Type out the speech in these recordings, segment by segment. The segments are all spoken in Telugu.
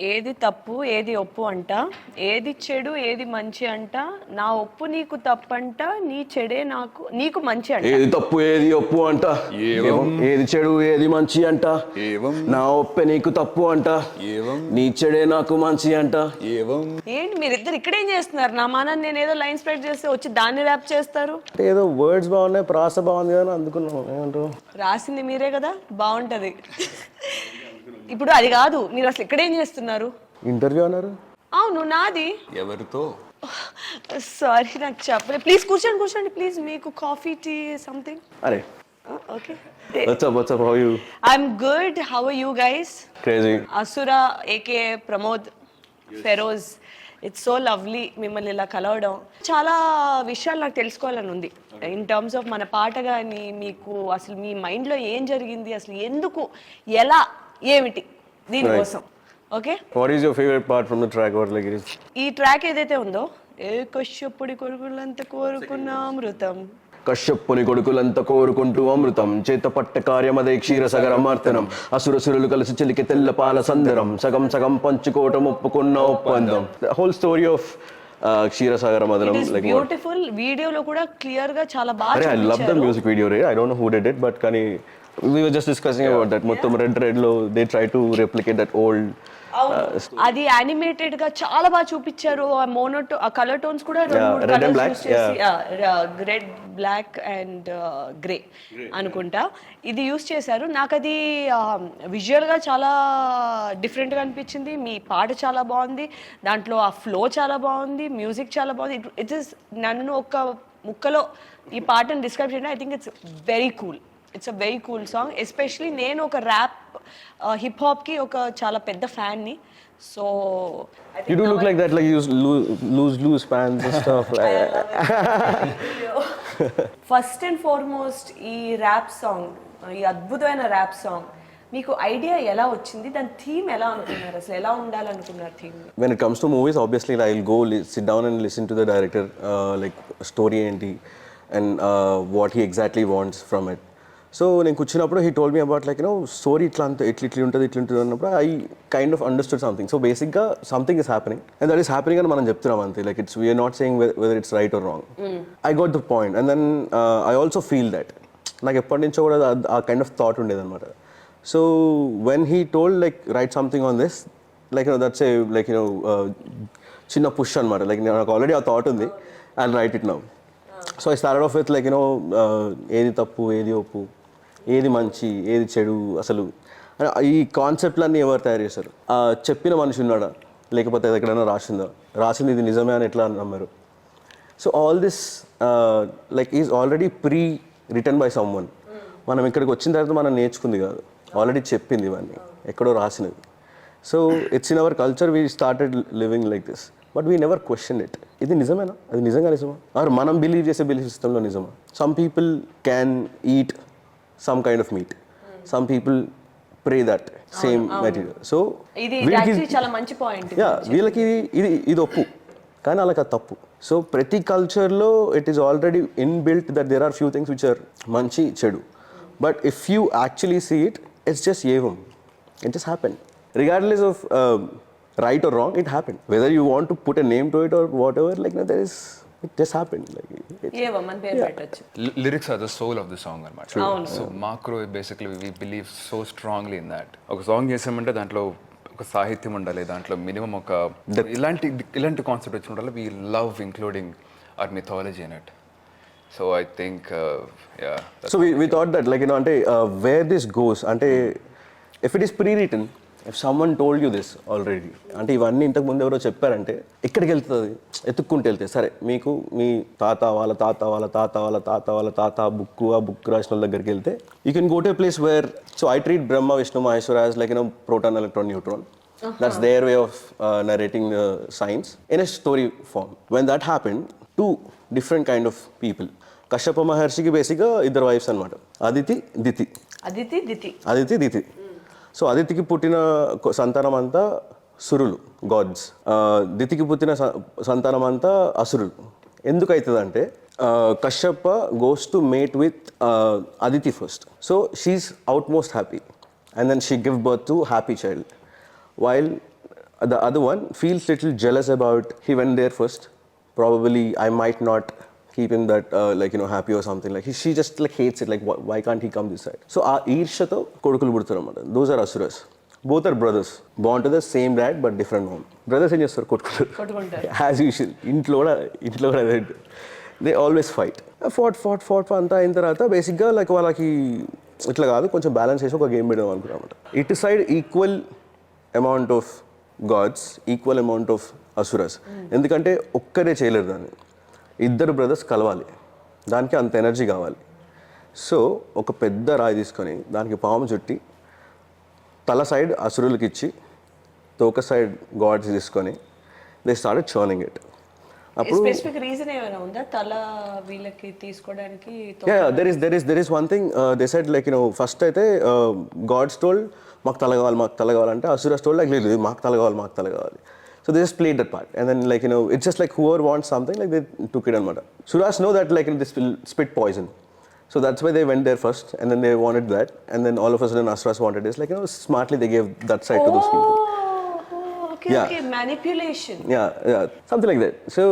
ఏది తప్పు ఏది ఒప్పు అంట, ఏది చెడు ఏది మంచి అంట, నా ఒప్పు నీకు తప్పంట, నీ చెడే నీకు మంచి అంట. ఏది తప్పు ఏది ఒప్పు అంట, ఏది చెడు ఏది మంచి అంట, నా ఒప్పే నీకు తప్పు అంట, నీ చెడే నాకు మంచి అంట. ఏంటి మీరిద్దరు ఇక్కడేం చేస్తున్నారు? నా మానాన్ని నేను ఏదో లైన్ స్ప్రెడ్ చేస్తే వచ్చి దాన్ని ర్యాప్ చేస్తారు. ఏదో వర్డ్స్ బాగున్నాయి, ప్రాస బాగుంది కదా అందుకున్నాం. ఏమంటారు? రాసింది మీరే కదా, బాగుంటది. ఇప్పుడు అది కాదు, మీరు అసలు ఇక్కడేం చేస్తున్నారు? ఇంటర్వ్యూ అన్నారు. అవును, నాది. ఎవరితో? సారీ, నాకు చెప్పలేదు. ప్లీజ్ కూర్చోండి ప్లీజ్. మీకు కాఫీ, టీ, సంథింగ్? అరే okay. What's up, how are you? I'm good. How are you guys? Crazy. Asura, aka Pramod, Feroz. It's so lovely మిమ్మల్ని ఇలా కలవడం. చాలా విషయాలు నాకు తెలుసుకోవాలని ఉంది ఇన్ టర్మ్స్ ఆఫ్ మన పాట కానీ, మీకు అసలు మీ మైండ్లో ఏం జరిగింది, అసలు ఎందుకు, ఎలా, ఏమిటి దీనికోసం. Okay, what is your favourite part from the track? What like it is ఈ ట్రాక్ ఏదైతే ఉందో, ఏ కశ్యపుడి కొడుకులంత కోరుకున్న అమృతం, కశ్యపుని కొడుకులంతా కోరుకుంటూ అమృతం, చేత పట్ట కార్యమదే క్షీరసగరమార్తనం, అసురసురులు కలిసి చెలికి తెల్ల పాల సందరం, సగం సగం పంచుకోవటం ఒప్పుకున్న ఒప్పందం. హోల్ స్టోరీ ఆఫ్ క్షీరసాగర మదనం, లైక్ బ్యూటిఫుల్. వీడియోలో కూడా క్లియర్ గా చాలా బాగా I love the music video ray. I don't know who did it, but కానీ we were just discussing about that. మొత్తం రెడ్ లో they try to replicate that old అది యానిమేటెడ్ గా చాలా బాగా చూపించారు. ఆ మోనోటో, ఆ కలర్ టోన్స్ కూడా రెడ్, బ్లాక్ అండ్ గ్రే అనుకుంటా ఇది యూస్ చేశారు. నాకు అది విజువల్ గా చాలా డిఫరెంట్ గా అనిపించింది. మీ పాట చాలా బాగుంది, దాంట్లో ఆ ఫ్లో చాలా బాగుంది, మ్యూజిక్ చాలా బాగుంది. ఇట్ ఇస్, నన్ను ఒక ముక్కలో ఈ పాటను డిస్క్రైబ్ చేయడం, I think it's very cool. It's a very cool song. Especially నేను ఒక ర్యాప్, హిప్ హాప్ కి ఒక చాలా పెద్ద ఫ్యాన్ ని. So you do look like that, like you lose fans and stuff. First and foremost ఈ ర్యాప్ సాంగ్, ఈ అద్భుతమైన ర్యాప్ సాంగ్ మీకు ఐడియా ఎలా వచ్చింది? దాని థీమ్ ఎలా అనుకున్నారు? అసలు ఎలా ఉండాలనుకున్నారు theme? When it comes to movies, obviously I'll go sit down and listen to the director, like story ఏంటి and what he exactly wants from it. So నేను కూర్చున్నప్పుడు he told me about like story ఇట్లా ఉంటుంది అన్నప్పుడు I kind of understood something. So బేసిక్గా something is happening and that is happening అని మనం చెప్తున్నాం అంతే. Like it's we're not saying whether it's right or wrong. I got the point and then I also feel that. నాకు ఎప్పటి నుంచో కూడా ఆ కైండ్ ఆఫ్ థాట్ ఉండేదన్నమాట. So when he told like right something on this, like that's a like చిన్న పుష్ అనమాట. లైక్ నాకు ఆల్రెడీ ఆ థాట్ ఉంది, I right it now. So I started off with like ఏది తప్పు ఏది ఒప్పు, ఏది మంచి ఏది చెడు, అసలు ఈ కాన్సెప్ట్లన్నీ ఎవరు తయారు చేశారు? చెప్పిన మనిషి ఉన్నాడా, లేకపోతే ఎక్కడైనా రాసింది ఇది నిజమే అని ఎట్లా నమ్మారు? So all this like is already pre written by some one. మనం ఇక్కడికి వచ్చిన తర్వాత మనం నేర్చుకుంది కాదు, ఆల్రెడీ చెప్పింది ఇవన్నీ, ఎక్కడో రాసినది. So it's in our culture we started living like this, but we never question it. ఇది నిజమేనా, అది నిజంగా నిజమా, ఆర్ మనం బిలీవ్ చేసే బిలీఫ్ సిస్టంలో నిజమా? Some people can eat some kind of meat, some people pray that same material. So ఇది యాక్చువల్లీ చాలా మంచి పాయింట్. వీళ్ళకి ఇది ఒప్పు, కానీ వాళ్ళకి అది తప్పు. సో ప్రతి కల్చర్లో it is already inbuilt that there are few things which are మంచి చెడు, but if you actually see it, it's just ఏవం, it just happen regardless of right or wrong. It happen whether you want to put a name to it or whatever, like that is it just happened. Like Yevam an పేరు పెట్టొచ్చు. Lyrics are the soul of the song అన్నమాట. So macro basically we believe so strongly in that. ఒక సాంగ్ చేసామంటే దాంట్లో ఒక సాహిత్యం ఉండాలి, దాంట్లో మినిమం ఒక ఇలాంటి కాన్సెప్ట్ వచ్చి ఉండాలి. we love including our mythology in it. So I think so we thought that like అంటే where this goes అంటే if it is pre-written, if someone told you this already, అంటే ఇవన్నీ ఇంతకు ముందు ఎవరో చెప్పారంటే ఎక్కడికి వెళ్తుంది? ఎత్తుక్కుంటూ వెళ్తే సరే, మీకు మీ తాత వాళ్ళ తాత వాళ్ళ తాత వాళ్ళ తాత వాళ్ళ తాత ఆ బుక్ రాసిన వాళ్ళ దగ్గరికి వెళ్తే you can go to a place where, so I treat Brahma Vishnu Maheshwara as like proton electron neutron. That's their way of narrating the science in a story form. When that happened, two different kind of people. Kashyapa మహర్షికి బేసిక్గా ఇద్దరు వైఫ్స్ అనమాట, అదితి దితి. సో అదితికి పుట్టిన సంతానం అంతా సురులు, గాడ్స్. దితికి పుట్టిన సంతానం అంతా అసురులు. ఎందుకు అవుతుందంటే Kashyapa goes to mate with Aditi first. So she is utmost happy and then she give birth to happy child. While The other one feels little jealous about he went there first. Probably I might not keep him that happy or something. Like she just like hates it. Like why can't he come this side? So ఆ ఈర్ష్యతో కొడుకులు పుడతారు అన్నమాట. Those are asuras. Both are brothers, born to the same dad but different mom. Brothers ఏం చేస్తారు? కొట్టుకుంటారు. As usual. ఇంట్లో కూడా అదే. They always fight. Fought అంతా అయిన తర్వాత బేసిక్గా లైక్ వాళ్ళకి ఇట్లా కాదు, కొంచెం బ్యాలెన్స్ చేసి ఒక గేమ్ పెడదాం అనుకున్నాం అనమాట. ఇటు side equal amount of gods, equal amount of asuras. ఎందుకంటే ఒక్కరే చేయలేరు దాన్ని, ఇద్దరు బ్రదర్స్ కలవాలి, దానికి అంత ఎనర్జీ కావాలి. సో ఒక పెద్ద రాయి తీసుకొని దానికి పాము చుట్టి తల సైడ్ అసురులకి ఇచ్చి తోక సైడ్ గాడ్స్ తీసుకొని దే స్టార్టెడ్ చర్నింగ్ ఇట్. అప్పుడు స్పెసిఫిక్ రీజన్ ఏమైనా ఉందా తల వీళ్ళకి తీసుకోవడానికి? there is one thing they said like first అయితే గాడ్స్ టోల్డ్ మాకు తల కావాలంటే అసురస్ టోల్డ్ లైక్ లేదు మాకు తల కావాలి. So they just played that part, and then it's just like whoever wants something, like they took it anamata. Suras know that this will spit poison, so that's why they went there first, and then they wanted that, and then all of a sudden Asuras wanted it. Smartly they gave that side to those people. Okay, manipulation. Yeah, something like that. So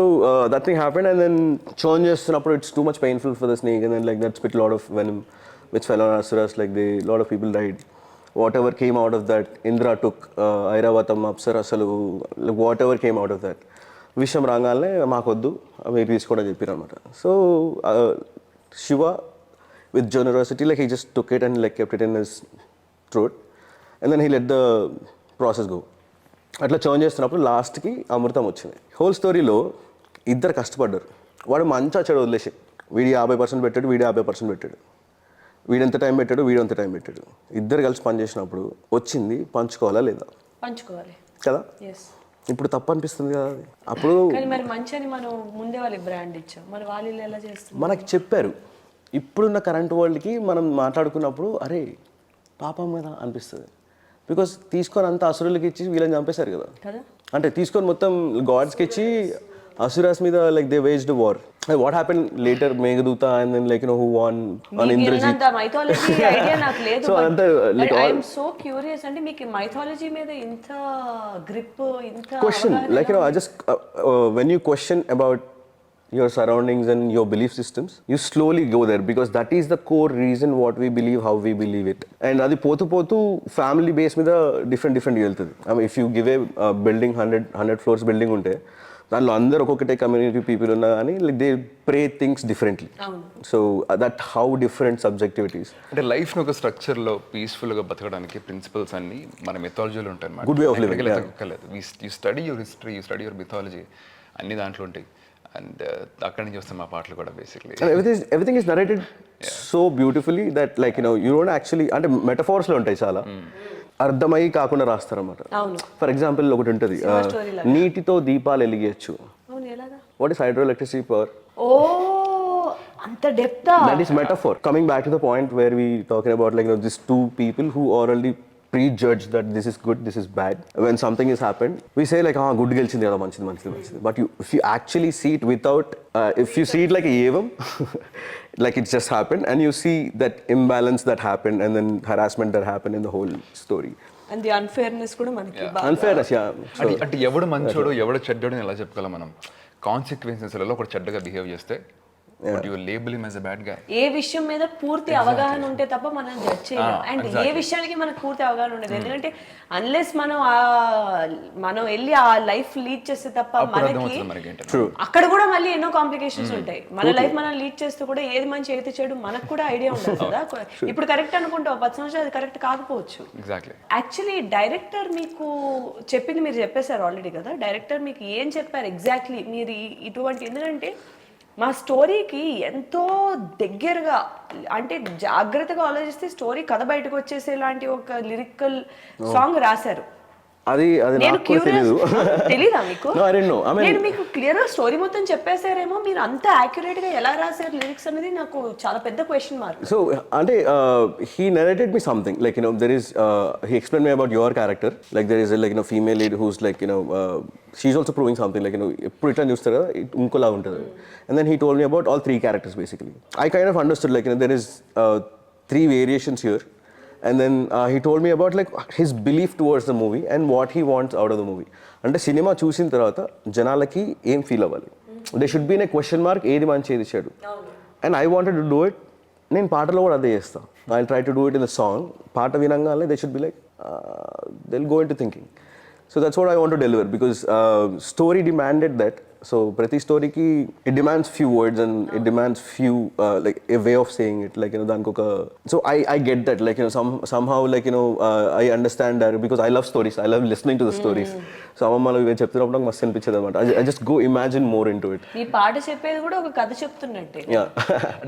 that thing happened, and then churn చేస్తున్నప్పుడు it's too much painful for the snake, and then that spit a lot of venom which fell on Asuras. Lot of people died. Whatever came out of that, Indra took, Airavatam, Apsarasalu, whatever came out of that. Visham rangalne maakoddu మీరు తీసుకోవడం చెప్పారు అనమాట. So Shiva with generosity he just took it and kept it in his throat, and then he let the process go. అట్లా చర్న్ చేస్తున్నప్పుడు లాస్ట్కి అమృతం వచ్చింది. హోల్ స్టోరీలో ఇద్దరు కష్టపడ్డారు. వాడు మంచిగా చెడు వదిలేసి వీడి 50% పెట్టాడు, వీడి 50% పెట్టాడు, వీడెంత టైం పెట్టాడు, వీడంత టైం పెట్టాడు. ఇద్దరు కలిసి పని చేసినప్పుడు వచ్చింది పంచుకోవాలా లేదా? పంచుకోవాలి కదా. ఇప్పుడు తప్పు అనిపిస్తుంది కదా అది. అప్పుడు మరి మంచి అని మనం ముందే వాళ్ళకి బ్రాండ్ ఇచ్చాం, మరి వాళ్ళు ఎలా చేస్తారు? మనకి చెప్పారు. ఇప్పుడున్న కరెంట్ వరల్డ్కి మనం మాట్లాడుకున్నప్పుడు అరే పాపం కదా అనిపిస్తుంది. బికాస్ తీసుకొని అంత అసురులకి ఇచ్చి వీళ్ళని చంపేశారు కదా. అంటే తీసుకొని మొత్తం గాడ్స్కి ఇచ్చి Asuras మీద they waged a war. What happened later, Meghaduta and then who won on Indulge. అంత మైథాలజీ ఐడియా నాకు లేదు. So అంత I am so curious. అంటే మీకు మైథాలజీ మీద ఇంత గ్రిప్, ఇంత question I just when you question about your surroundings and your belief systems, you slowly go there because that is the core reason what we believe, how we believe it. And adi potu family base మీద different వెళ్తుంది. I mean if you give a building 100 floors building ఉంటే దానిలో అందరూ ఒక్కొక్కటే కమ్యూనిటీ పీపుల్ ఉన్నా కానీ they pray things differently. So that how different subjectivities. అంటే లైఫ్ను ఒక స్ట్రక్చర్లో పీస్ఫుల్గా బతకడానికి ప్రిన్సిపల్స్ అన్ని మన మెథాలజీలో ఉంటాయి అన్నమాట. Good way of living. You study your history, you study your mythology, అన్ని దాంట్లో ఉంటాయి. అండ్ అక్కడి నుంచి వస్తాయి మా పాటలు కూడా basically. Everything is narrated so beautifully that you don't actually, అంటే మెటఫోర్స్లో ఉంటాయి చాలా, అర్థమై కాకుండా రాస్తారన్నమాట. ఫర్ ఎగ్జాంపుల్ ఒకటి ఉంటుంది, నీటితో దీపాలు వెలిగించచ్చు. What is hydro electricity power? అంత depth. That is metaphor. Coming back to the point where we talking about these two people who already prejudge that this is good, this is bad. When something has happened, we say good gelichindi kada manchidi. But if you actually see it without, if you see it like a Yevam, like it just happened, and you see that imbalance that happened and then harassment that happened in the whole story. And the unfairness kuda manaki. Unfairness, yeah. అంటే ఎవడు మంచోడు ఎవడు చెడ్డోడు ఎలా చెప్పగలం మనం? కాన్సిక్వెన్సెస్లలో ఒకటి చెడ్డగా బిహేవ్ చేస్తే but you label him as a bad guy. ఏ విషయం మీద పూర్తి అవగాహన ఉంటే తప్ప మనం జడ్జ్ చేయలేం. అండ్ ఏ విషయానికి మనకు పూర్తి అవగాహన ఉండదు. ఎందుకంటే అన్లెస్ మనం వెళ్ళి ఆ లైఫ్ లీడ్ చేస్తే తప్ప మనకి అక్కడ కూడా మళ్ళీ ఎన్నో కాంప్లికేషన్స్ ఉంటాయి. మన లైఫ్ మనం లీడ్ చేస్తూ కూడా ఏది మంచి ఏది చెడు మనకు కూడా ఐడియా ఉండదు కదా. ఇప్పుడు కరెక్ట్ అనుకుంటావు, 10 సంవత్సరాలు అది కరెక్ట్ కాకపోవచ్చు. యాక్చువల్లీ డైరెక్టర్ మీకు చెప్పింది మీరు చెప్పేశారు ఆల్రెడీ కదా. డైరెక్టర్ మీకు ఏం చెప్పారు ఎగ్జాక్ట్లీ? మీరు ఇటువంటి, ఎందుకంటే మా స్టోరీకి ఎంతో దగ్గరగా, అంటే జాగ్రత్తగా ఆలోచిస్తే స్టోరీ కథ బయటకు వచ్చేసేలాంటి ఒక లిరికల్ సాంగ్ రాశారు. అది తెలీదా మీకు? నేను మీకు క్లియర్ గా స్టోరీ మొత్తం చెప్పేశారేమో, మీరు అంత యాక్యురేట్ గా ఎలా రాశారు లిరిక్స్ అనేది నాకు చాలా పెద్ద క్వశ్చన్ మార్క్. సో అంటే he narrated me something there is he explained me about your character, there is a female lead who's she's also proving something ఎప్పుడు ఇట్లా చూస్తారు కదా ఇంకోలా ఉంటుంది. And then he told me about all 3 characters basically. I kind of understood there is 3 variations here, And then he told me about like his belief towards the movie and what he wants out of the movie. అంటే సినిమా చూసిన తర్వాత జనాలకి ఏం ఫీల్ అవ్వాలి, they should be in a question mark, ఏది మంచి ఏది చెడు. And I wanted to do it. నేను పాటలో కూడా అదే చేస్తాను. I try to do it in the song. పాట వినంగానే they should be like they will go into thinking. So that's what I want to deliver, because story demanded that. So ప్రతి స్టోరీకి it demands few words and it demands few like a way of saying it, like దానికి ఒక, so I get that, like somehow like I understand that, because I love stories, I love listening to the stories. So అమ్మమ్మలు ఇవే చెప్తున్నప్పుడు నాకు మస్తు అనిపించేది అనమాట. I just go imagine more into it. ఈ పాట చెప్పేది కూడా ఒక కథ చెప్తున్నట్టే.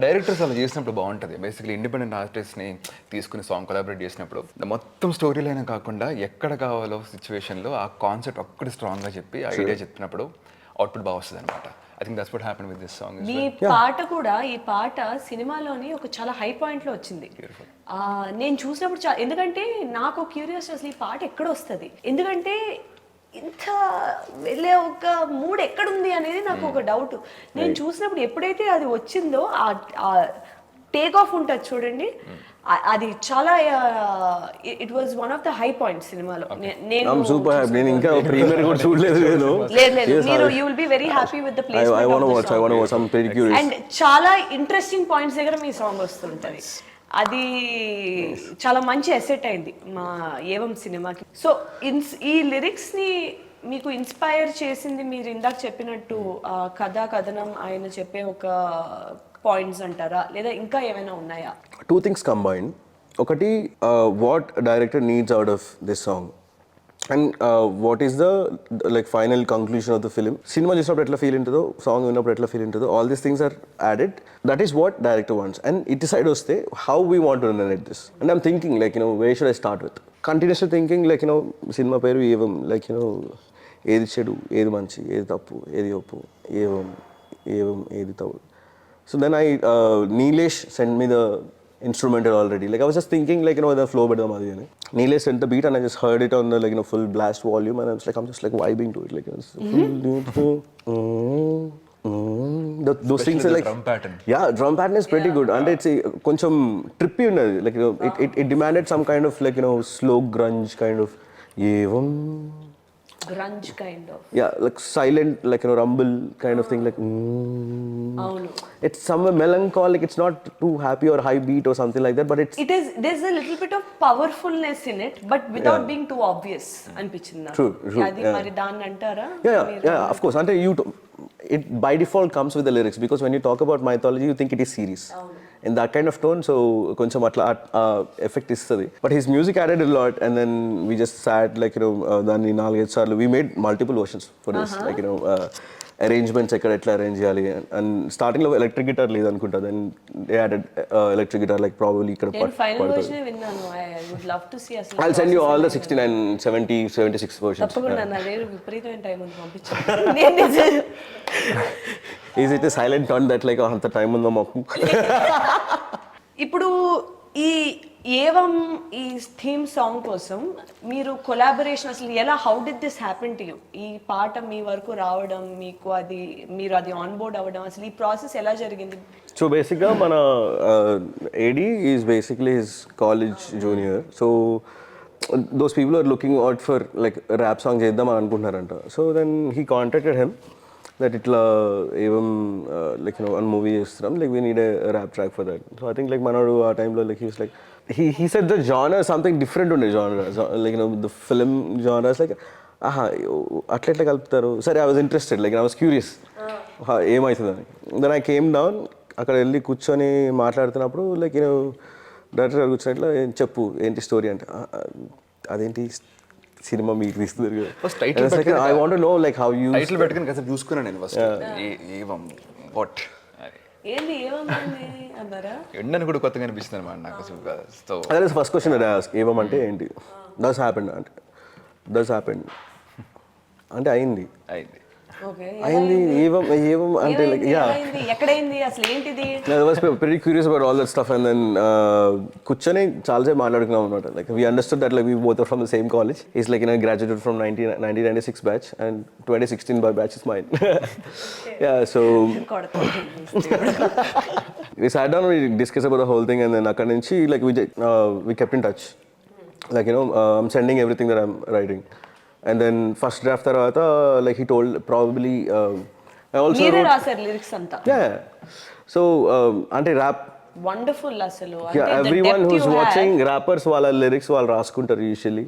డైరెక్టర్స్ అలా చేసినప్పుడు బాగుంటుంది. బేసిక్లీ ఇండిపెండెంట్ ఆర్టిస్ట్ని తీసుకుని సాంగ్ కొలాబరేట్ చేసినప్పుడు మొత్తం స్టోరీ లైన్ కాకుండా ఎక్కడ కావాలో సిచ్యువేషన్లో ఆ కాన్సెప్ట్ ఒక్కటి స్ట్రాంగ్గా చెప్పి ఐడియా చెప్పినప్పుడు అవుట్పుట్ బాగా వస్తుంది అనమాట. I think that's what happened with this song. మీ పాట కూడా, ఈ పాట సినిమాలోని ఒక చాలా హై పాయింట్లో వచ్చింది. నేను చూసినప్పుడు ఎందుకంటే నాకు క్యూరియాసిటీ, అసలు ఈ పాట ఎక్కడ వస్తుంది, ఎందుకంటే ఇంత వెళ్ళే ఒక మూడ్ ఎక్కడుంది అనేది నాకు ఒక డౌట్. నేను చూసినప్పుడు ఎప్పుడైతే అది వచ్చిందో ఆ టేక్ ఆఫ్ ఉంటుంది చూడండి, అది చాలా it was one of the high points సినిమాలో. నేను ఇంకా ప్రీమియర్ కూడా చూడలేదు. లేదు, మీరు you will be very happy with the placement. And చాలా ఇంట్రెస్టింగ్ పాయింట్స్ దగ్గర మీ సాంగ్ వస్తుంటది. అది చాలా మంచి అసెట్ అయింది మా ఏవం సినిమాకి. సో ఈ లిరిక్స్ని మీకు ఇన్స్పైర్ చేసింది మీరు ఇందాక చెప్పినట్టు కథా కథనం, ఆయన చెప్పే ఒక పాయింట్స్ అంటారా, లేదా ఇంకా ఏమైనా ఉన్నాయా? Two things combine. ఒకటి what director needs out of this song, and what is the like final conclusion of the film. సినిమా చూసినప్పుడు ఎట్లా ఫీల్ ఉంటుందో, సాంగ్ విన్నప్పుడు ఎట్లా ఫీల్ ఉంటుందో, all these things are added. That is what director wants. And ఇటు సైడ్ వస్తే how we want to narrate this. And I'm thinking like where should I start with. Continuously thinking like సినిమా పేరు ఏవం, లైక్ ఏది చెడు, ఏది మంచి, ఏది తప్పు, ఏది ఒప్పు, ఏవం ఏవం ఏది తప్పు. So then Nilesh sent me the instrumental already. Like I was just thinking like the flow bedam adi ani. Nilesh sent the beat and I just heard it on the like full blast volume, and I'm just like vibing to it, like those things are like drum pattern. Yeah, drum pattern is pretty good, and it's koncham trippy unnadi, like it demanded some kind of like slow grunge kind of yevam. Grunge kind of. Yeah, like silent, like rumble kind of thing, like it's somewhere melancholic. It's not too happy or high beat or something like that, but there's a little bit of powerfulness in it, but without being too obvious అనిపించింది. True. అది మరి దాన్ని అంటారా? Yeah, of course. And it by default comes with the lyrics, because when you talk about mythology you think it is serious in that kind of tone, so koncham atla effect istadi. But his music added a lot, and then we just sat like danni 4-5 saarlu we made multiple versions for this, like arrangements ekkada etla arrange cheyali. And starting lo electric guitar లేదు అనుకుంటా, then they added electric guitar, like probably ikkada final version విన్నాను. I would love to see అసలు. I'll send you all the 69, 70, 76 versions. తప్పకుండా నా దగ్గర విపరీతమైన టైం ఉంది, పంపించండి. Is it a silent thought that like అంత టైం ఉందో మాకు? ఇప్పుడు ఈ ఏవం ఈ థీమ్ సాంగ్ కోసం మీరు కొలాబరేషన్ అసలు ఎలా, how did this happen to you? ఈ పాట మీ వరకు రావడం, మీకు అది మీరు అది ఆన్ బోర్డ్ అవ్వడం, అసలు ఈ ప్రాసెస్ ఎలా జరిగింది? సో బేసిక్గా మన AD is basically his college junior. So those people are looking out for like rap song చేద్దాం అని అనుకుంటున్నారంట. So then he contacted him that itla even like one movie చేస్తున్నాం, like we need a rap track for that. So I think like manadu aa time lo like he was like he said the genre is something different unde genre, like the film genre is like అట్లా కలుపుతారు. సరే, I was interested, like I was curious ఏమవుతుందని. then I came down, అక్కడ వెళ్ళి కూర్చొని మాట్లాడుతున్నప్పుడు like డైరెక్టర్ కూర్చున్నట్లు చెప్పు ఏంటి స్టోరీ అంటే, అదేంటి సినిమా మీకు తీస్తున్నారు కదా. First title I want to know like how you title పెట్టుకొని కాసేపు చూసుకున్నాను నేను ఫస్ట్. ఏవం వాట్ ఏంది ఏవం అన్నారా? ఎండని కూడా కొత్తగా అనిపిస్తుంది అన్నమాట నాకు. So that is first question I ask, Evam అంటే ఏంటి? డస్ హ్యాపెన్ అంటే అంటే అయింది అయింది ఏవం ఏవం అంటే లైక్ యా ఎక్కడైంది అసలు ఏంటిది? I was pretty curious about all that stuff, and then కూర్చొని చాలాసేపు మాట్లాడుకున్నాం అనమాట. Like we understood that like we both are from the same college. He's like graduated from 1996 batch and 2016 batch is mine. Yeah, so We sat down, we discussed about the whole thing, and then akkadi nunchi like we kept in touch. Like, you know, I'm sending everything that I'm writing. And then first draft tarvata, like he told probably I also మీరే wrote, రాశారు లిరిక్స్ అంతా. yeah. So అంటే rap, వండర్ఫుల్ అసలు. yeah, అంటే the everyone depth who's you watching had. rappers వాళ్ళ lyrics వాళ్ళు రాసుకుంటారు usually.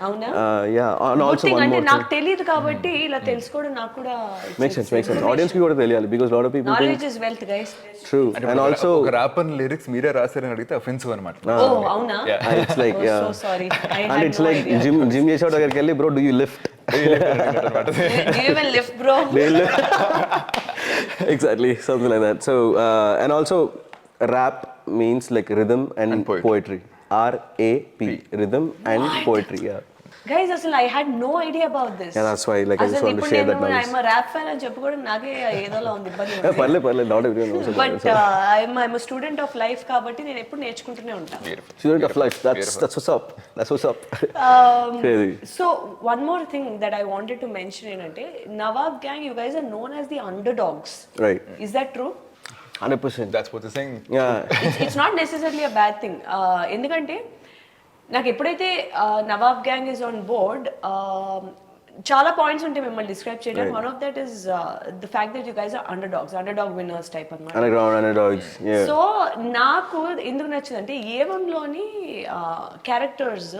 అవునా? Yeah, and Good also thing, one అంటే more నాకు thing. తెలియదు కాబట్టి ఇలా తెలుసుకోవడం నాకు కూడా Makes sense. Audience కి కూడా తెలియాలి because lot of people think knowledge is wealth guys. true. And also ఒక ర్యాపర్ లిరిక్స్ మీరే రాశారని అడిగితే అఫెన్సివ్ అనమాట. ఓ అవునా? it's like yeah. So sorry, I And had it's no like idea. gym చేసేవాడు దగ్గరికి వెళ్ళి bro do you lift? Do you even lift bro? Exactly, something like that. So and also rap means like rhythm and poetry. RAP, rhythm and poetry. Yeah. Guys, అసలు I had no idea about this. Yeah, that's why like I just want to share that knowledge. I'm a rap fan అని చెప్పుకోవడం నాకే ఏదోలా ఉంది, ఇబ్బంది Yeah, పర్లే not everyone knows about but it. I'm a student of life కాబట్టి నేను ఎప్పుడు నేర్చుకుంటూనే ఉంటాను. Student of life. That's what's up. That's what's up. Crazy. So one more thing that I wanted to mention ఏంటంటే Nawab gang, you guys are known as the underdogs. Right. Is that true? 100%. That's what they're saying. Yeah. It's not necessarily a bad thing. ఎందుకంటే నాకు ఎప్పుడైతే Nawab gang is on board, చాలా పాయింట్స్ ఉంటాయి మిమ్మల్ని డిస్క్రైబ్ చేయడం. One of that is the fact that you guys are under winners type అన్నమాట. Underground underdogs. Yeah. సో నాకు ఎందుకు నచ్చిందంటే ఏవంలోని క్యారెక్టర్స్,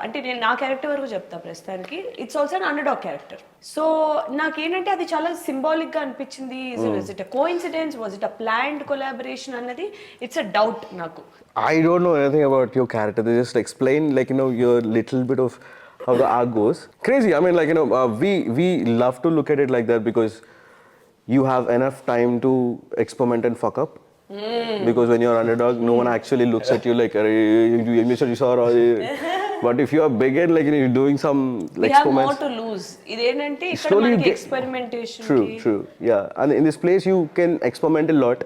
అంటే నేను నా క్యారెక్టర్ వరకు చెప్తా ప్రస్తుతానికి. It's also an underdog character. So నాకేంటంటే అది చాలా సింబాలిక్ గా అనిపించింది. Is it a coincidence, was it a planned collaboration అన్నది ఇట్స్ అ డౌట్ నాకు. I don't know anything about your character. They just explain like, you know, your little bit of how the arc goes. Crazy. I mean, like, you know, we love to look at it like that because you have enough time to experiment and fuck up. Because when you're underdog, no one actually looks at you like, you saw. But if you are big and like, you know, you're doing some We have experiments. more to lose. ఇదేంటంటే ఇక్కడ Slowly you మనకి get- experimentation. True. Yeah. And in this place, you can experiment a lot.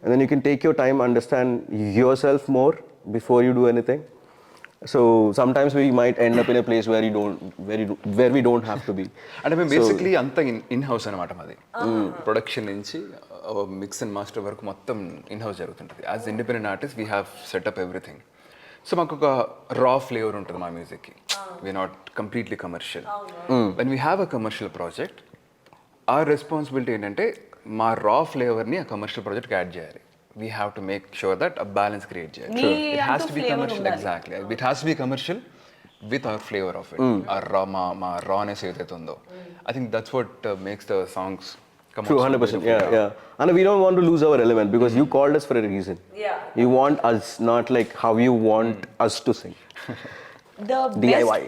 And then you can take your time, understand yourself more before you do anything. So sometimes we might end up in a place where where we don't have to be. అంటే మేము బేసిక్లీ అంతా ఇన్ హౌస్ అనమాట మాది. ప్రొడక్షన్ నుంచి మిక్స్ అండ్ మాస్టర్ వరకు మొత్తం ఇన్ హౌస్ జరుగుతుంటుంది. As independent artist we have setup everything. So మాకు ఒక రా ఫ్లేవర్ ఉంటుంది మా మ్యూజిక్కి. We not completely commercial. When we have a commercial project, ఆ రెస్పాన్సిబిలిటీ ఏంటంటే మా రా ఫ్లేవర్ని ఆ కమర్షియల్ ప్రాజెక్ట్కి యాడ్ చేయాలి. We have to make sure that a balance create చేయాలి. It has to be commercial. Exactly. It has to be commercial with our flavor of it. Our raw, మా rawness ఏదైతే ఉందో. I think that's what makes the songs come out. True, 100%. Yeah. And we don't want to lose our element because you called us for a reason. Yeah. You want us, not like how you want us to sing. DIY.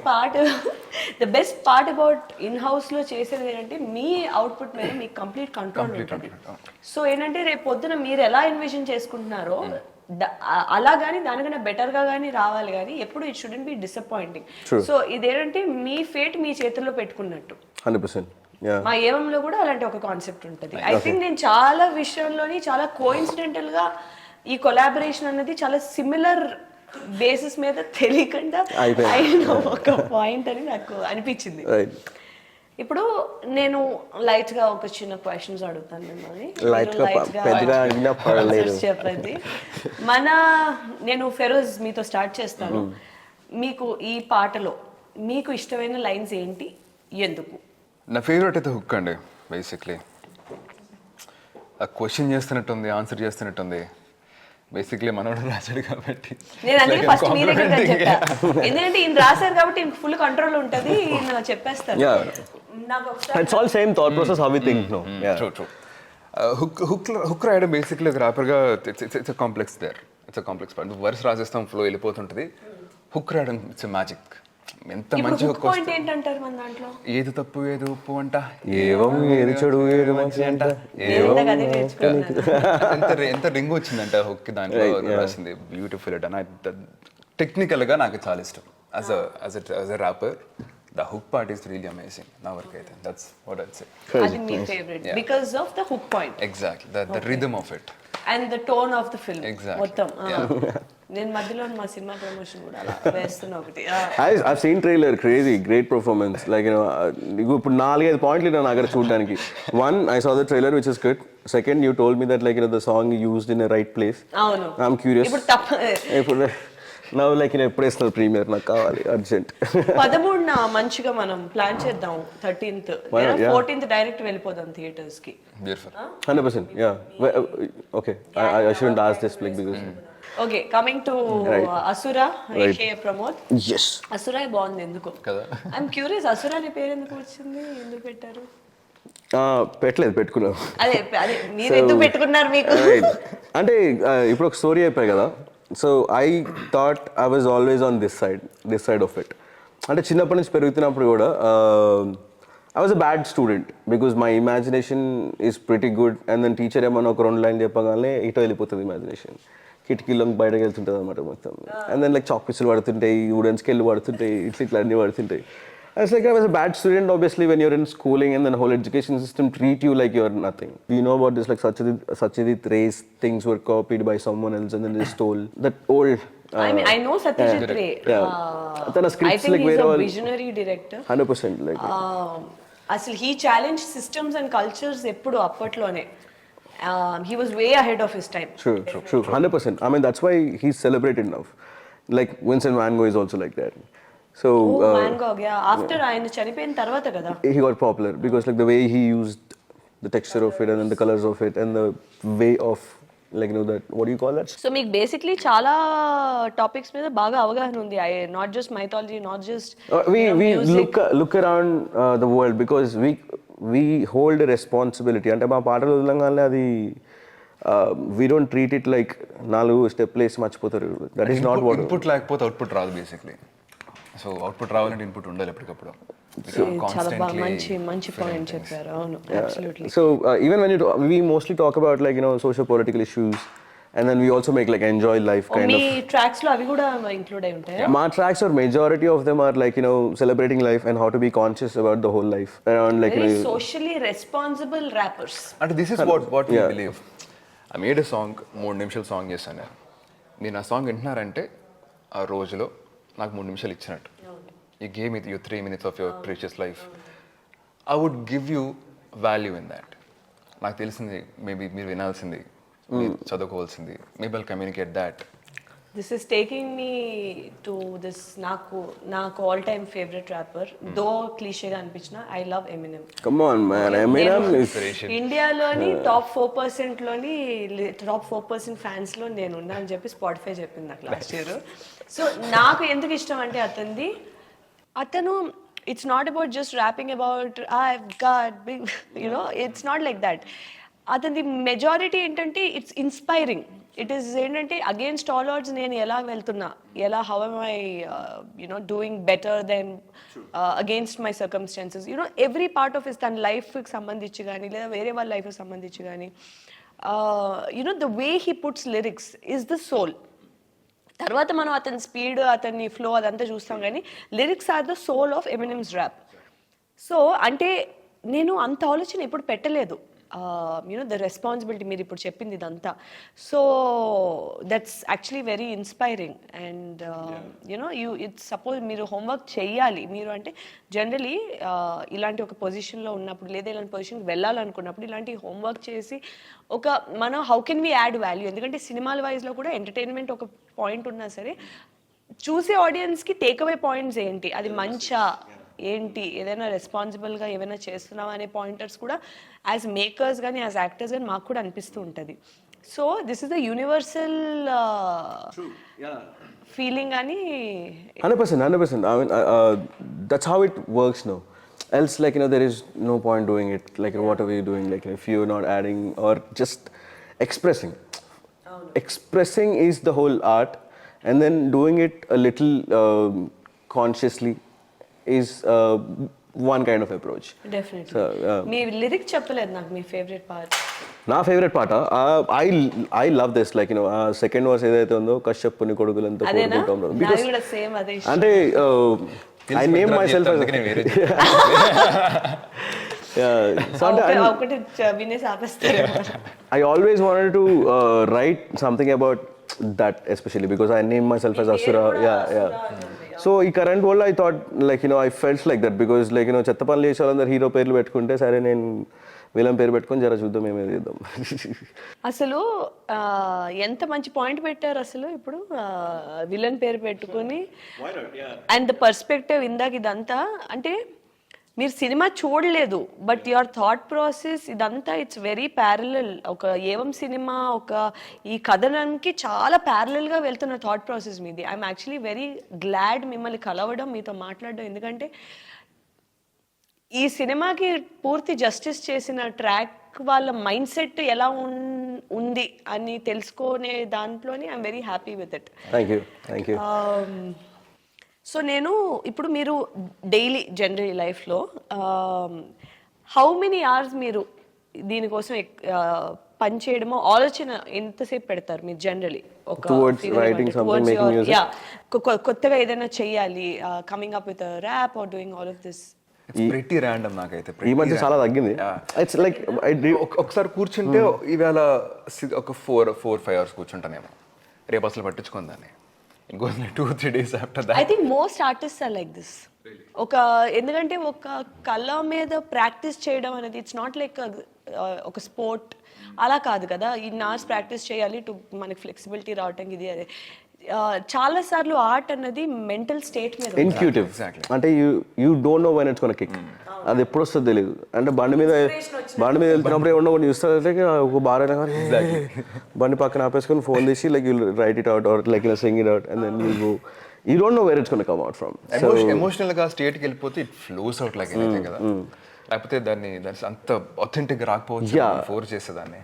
The best part about in-house లో చేసేది ఏంటంటే మీ అవుట్పుట్ మీద మీకు కంప్లీట్ కంట్రోల్ ఉంటుంది. సో ఏంటంటే రేపు పొద్దున మీరు ఎలా ఎన్విజన్ చేసుకుంటున్నారో అలా కానీ దానికన్నా బెటర్ గా కానీ రావాలి, కానీ ఎప్పుడు it shouldn't be disappointing. So ఇదేంటంటే మీ ఫేట్ మీ చేతుల్లో పెట్టుకున్నట్టు. 100%. Yeah. మా ఏవంలో కూడా అలాంటి ఒక కాన్సెప్ట్ ఉంటుంది. ఐ థింక్ నేను చాలా విషయంలోని చాలా కోఇన్సిడెంటల్ గా ఈ కొలాబరేషన్ అనేది చాలా సిమిలర్ బేసిస్ మీద తెలియకుండా అయిన ఒక పాయింట్ అని నాకు అనిపించింది. ఇప్పుడు నేను లైట్ గా ఒక చిన్న క్వశ్చన్స్ అడుగుతాను మిమ్మల్ని. చెప్పండి. నేను ఫెరోజ్ మీతో స్టార్ట్ చేస్తాను. మీకు ఈ పాటలో మీకు ఇష్టమైన లైన్స్ ఏంటి, ఎందుకు? నా ఫేవరెట్ అయితే హుక్ అండి. బేసిక్లీ ఆ క్వశ్చన్ చేస్తున్నట్టుంది, ఆన్సర్ చేస్తున్నట్టుంది. బేసిక్లీ మనోడు రాశాడు కాబట్టి నేను అందుకే ఫస్ట్ మీ దగ్గర చెప్పా, ఎందుకంటే ఈయన రాశారు కాబట్టి ఫుల్ కంట్రోల్ ఉంటుంది, ఈయన చెప్పేస్తాను. నాకు It's all same thought process how we think. No. Yeah. True. Hook రాయడం బేసిక్లీ ఒక ర్యాపర్గా it's complex there. It's complex part. Verse రాసేస్తాం, ఫ్లో వెళ్ళిపోతుంటుంది. హుక్ రాయడం ఇట్స్ మ్యాజిక్. ఎంత మంచి హుక్ పాయింట్ ఏంటంటారు మన దాంట్లో? ఏది తప్పు ఏది ఉప్పు అంట, ఏవం ఏది చెడు ఏది మంచి అంట, ఎంత రింగ్ వచ్చిందంట హుక్ దాంట్లో రాసింది. Beautiful it. అండ్ టెక్నికల్గా నాకు చాలా ఇష్టం. As a wrapper the hook part is really amazing na work aithe. That's what I'd say. Adi my favorite because of the hook point. Exactly, the rhythm of it. And the tone of the film Exactly. మొత్తం నేను మధ్యలో మా సినిమా ప్రమోషన్ కూడా అలా వేస్తున్నా ఒకటి I've seen trailer, crazy, great performance. Like, you know, నీకు ఇప్పుడు 4-5 పాయింట్లు నా దగ్గర చూడడానికి. One, I saw the trailer, which is good. Second, you told me that, like, you know, the song you used in the right place. అవును I'm curious. ఇప్పుడు తప్ప ఇప్పుడు now, like, you know, ఎప్పుడు వేస్తున్నారు ప్రీమియర్, నాకు కావాలి అర్జెంట్. 13న మంచిగా మనం ప్లాన్ చేద్దాం 13th 14th డైరెక్ట్ వెళ్ళిపోదాం థియేటర్స్ కి. Beautiful. 100%, yeah. Okay, I shouldn't ask this, like, because... okay, coming to అసురా AK Pramod. Yes. అసురా బాగుంది ఎందుకు కదా. ఐఎమ్ క్యూరియస్, అసురా అనే పేరు ఎందుకు వచ్చింది, ఎందుకు పెట్టారు? పెట్టలేదు, పెట్టుకున్నాం. అదే అదే మీరు ఎందుకు పెట్టుకున్నారు మీకు? అంటే ఇప్పుడు ఒక స్టోరీ అయిపోయి కదా, so I thought I was always on this side of it. అంటే చిన్నప్పటి నుంచి పెరుగుతున్నప్పుడు కూడా I was a bad student because my imagination is pretty good. And then teacher ఏమన్నా ఒక 2 లైన్ చెప్పగానే ఇటో వెళ్ళిపోతుంది ఇమాజినేషన్, కిటికీలో బయటకు వెళ్తుంటుంది అనమాట మొత్తం. అండ్ దెన్ లైక్ చాక్ పీసులు పడుతుంటాయి, వుడెన్ స్కేల్ పడుతుంటాయి, ఇట్లా అన్నీ పడుతుంటాయి. It's like I was a bad student, obviously, when you're in schooling and then the whole education system treat you like you're nothing. You know about this, like Satyajit Ray's things were copied by someone else and then they stole that old... I mean, I know Satyajit Ray. Tana scripts, I think like, he's very a all... visionary director. 100%. Like, అసలు he challenged systems and cultures ఎప్పుడు అప్పట్లోనే. He was way ahead of his time. True. 100%. I mean, that's why he's celebrated now. Like, Vincent Van Gogh is also like that. So Van Gogh, yeah. After ఆయన చనిపోయిన తర్వాత కదా he got popular because like the way he used the texture of it and then the colors of it and the way of, like, you know, that, what do you call that? So మీకు బేసిక్లీ చాలా టాపిక్స్ మీద బాగా అవగాహన ఉంది. Not just mythology, not just we look around the world because we hold a responsibility. అంటే మా పాటలు వదలంగానే అది we don't treat it like 4 step place మర్చిపోతారు. That is not what... input లేకపోతే అవుట్పుట్ రాదు బేసిక్లీ. సో అవుట్పుట్ రావాలంటే ఇన్పుట్ ఉండాలి ఎప్పటికప్పుడు. చాలా బాగా మంచి పాయింట్ చెప్పారు. అవును, absolutely. So even when we mostly talk about, like, you know, socio political issues, and then we also make like enjoy life kind me of... tracks లో అవి కూడా ఇంక్లూడ్ అయి ఉంటాయా? My tracks, or majority of them are, like, you know, celebrating life and how to be conscious about the whole life around, like, you very know... socially responsible rappers. అంటే this is what we believe. I made a song, 3 నిమిషాల సాంగ్ చేశాను నేను. మీరు నా సాంగ్ వింటున్నారంటే ఆ రోజులో నాకు 3 నిమిషాలు ఇచ్చినట్టు. You gave me your 3 minutes of your precious life. I would give you value in that. నాకు తెలిసింది మేబీ మీరు వినాల్సింది, మీరు చదువుకోవాల్సింది, maybe I'll communicate that. This is taking me to this నాకు ఆల్ టైమ్ ఫేవరెట్ ర్యాపర్, దో క్లీషేగా అనిపించిన, I love Eminem. Come on, man. Eminem is... ఇండియాలోని టాప్ 4% లోని టాప్ 4% ఫ్యాన్స్ లో నేను ఉన్నా అని చెప్పి స్పాటిఫై చెప్పింది నాకు లాస్ట్ ఇయర్. సో నాకు ఎందుకు ఇష్టం అంటే అతను it's not about just rapping about I've got big, you know, it's not like that. అతని మెజారిటీ ఏంటంటే ఇట్స్ ఇన్స్పైరింగ్. ఇట్ ఈస్ ఏంటంటే అగేన్స్ట్ ఆల్ ఆడ్స్ నేను ఎలా వెళ్తున్నా, how am I you know doing better then against my circumstances, you know every part of his తన లైఫ్కి సంబంధించి కానీ లేదా వేరే వాళ్ళ లైఫ్కి సంబంధించి కానీ you know the way he puts lyrics is the soul. తర్వాత మనం అతని స్పీడ్, అతని ఫ్లో అదంతా చూస్తాం, కానీ lyrics are the soul of Eminem's rap. So అంటే నేను అంత ఆలోచన ఎప్పుడు పెట్టలేదు, యూనో ద రెస్పాన్సిబిలిటీ మీరు ఇప్పుడు చెప్పింది ఇదంతా. So that's actually very inspiring. And you know it's suppose మీరు హోంవర్క్ చేయాలి, మీరు అంటే జనరలీ ఇలాంటి ఒక పొజిషన్లో ఉన్నప్పుడు లేదా ఇలాంటి పొజిషన్కి వెళ్ళాలనుకున్నప్పుడు ఇలాంటి హోంవర్క్ చేసి మనం how can we add value. ఎందుకంటే సినిమాల వైజ్లో కూడా ఎంటర్టైన్మెంట్ ఒక పాయింట్ ఉన్నా సరే చూసే ఆడియన్స్కి టేక్అవే పాయింట్స్ ఏంటి, అది మంచా ఏంటి, ఏదైనా రెస్పాన్సిబుల్గా ఏమైనా చేస్తున్నావా అనే పాయింటర్స్ కూడా యాజ్ మేకర్స్ కానీ యాజ్ యాక్టర్స్ కానీ మాకు కూడా అనిపిస్తూ ఉంటుంది. So this is the universal feeling అని 100%. I mean, that's how it works now. Else, like, you know, there is no point doing it. Like, what are we doing? Like, if you're not adding or just expressing. Expressing is the whole art, and then doing it a little consciously is one kind of approach. Definitely. So, మీ లిరిక్ చెప్పలేదు నాకు మీ ఫేవరెట్ పార్ట్. నా ఫేవరెట్ పాట I love this, like, you know, second verse ఏదైతే ఉందో, కశ్యపుని కొడుకులంతా కోరుకుంటాం, బికాజ్ అంటే I name myself as ఒకటి వినేసి ఆపేస్తారు. I always wanted to write something about that, especially because I named myself as Asura. Yeah. So ఈ కరెంట్ వల్ల I thought like I felt like that because like చెత్త పనులు చేసే వాళ్ళందరూ హీరో పేర్లు పెట్టుకుంటే సరే నేను విలన్ పేరు పెట్టుకొని జర చూద్దాం ఏమేది చేద్దాం. అసలు ఎంత మంచి పాయింట్ పెట్టారు అసలు ఇప్పుడు విలన్ పేరు పెట్టుకొని. అండ్ ద పర్స్పెక్టివ్ ఇందాక ఇదంతా అంటే మీరు సినిమా చూడలేదు బట్ యువర్ థాట్ ప్రాసెస్ ఇదంతా ఇట్స్ వెరీ ప్యారలల్. ఒక ఏవం సినిమా ఒక ఈ కథనానికి చాలా ప్యారలల్గా వెళ్తున్న థాట్ ప్రాసెస్ మీది. ఐఎమ్ యాక్చువల్లీ వెరీ గ్లాడ్ మిమ్మల్ని కలవడం, మీతో మాట్లాడడం. ఎందుకంటే ఈ సినిమాకి పూర్తి జస్టిస్ చేసిన ట్రాక్ వాళ్ళ మైండ్ సెట్ ఎలా ఉంది అని తెలుసుకునే దాంట్లోని I'm very happy with it. Thank you. So నేను ఇప్పుడు మీరు డైలీ జనరల్ లైఫ్లో హౌ మెనీ అవర్స్ మీరు దీనికోసం పని చేయడమో ఆలోచన ఎంతసేపు పెడతారు మీరు జనరలీ? కొత్తగా ఏదైనా చెయ్యాలి, coming up with rap or doing all of this. It's pretty random నాకైతే. ఈ మధ్య చాలా తగ్గింది. ఇట్స్ లైక్ ఒకసారి కూర్చుంటే ఇవాళ ఒక 4-5 hours కూర్చుంటానేమో, రేపు అసలు పట్టించుకోండి దాన్ని. It goes like 2-3 days after that. I think most artists are like this. ఎందుకంటే ఒక కళ మీద ప్రాక్టీస్ చేయడం అనేది ఇట్స్ నాట్ లైక్ ఒక స్పోర్ట్ అలా కాదు కదా. ఇన్ని అవర్స్ ప్రాక్టీస్ చేయాలి టు మనకి ఫ్లెక్సిబిలిటీ రావటానికి. ఇది అదే చాలా సార్లు ఆర్ట్ అన్నది మెంటల్ స్టేట్ మీద ఇన్ట్యూటివ్. అంటే you don't no when it's gonna kick. అది ఎప్పుడు వస్తుందో తెలియదు. అంటే బండి మీద వెళ్తున్నప్పుడు ఏమన్నా కొన్ని చూస్తే ఒక బార్ అయినా కానీ బండి పక్కన ఆపేసుకొని ఫోన్ తీసి like you write it out or like sing it out and then you don't know where it's gonna come out from. Emotional గా స్టేట్ కి వెళ్ళిపోతే it flows out like anything కదా. లేకపోతే దాన్ని అంత అథెంటిక్ రాకపోవచ్చు ఫోర్స్ చేసేదాన్ని.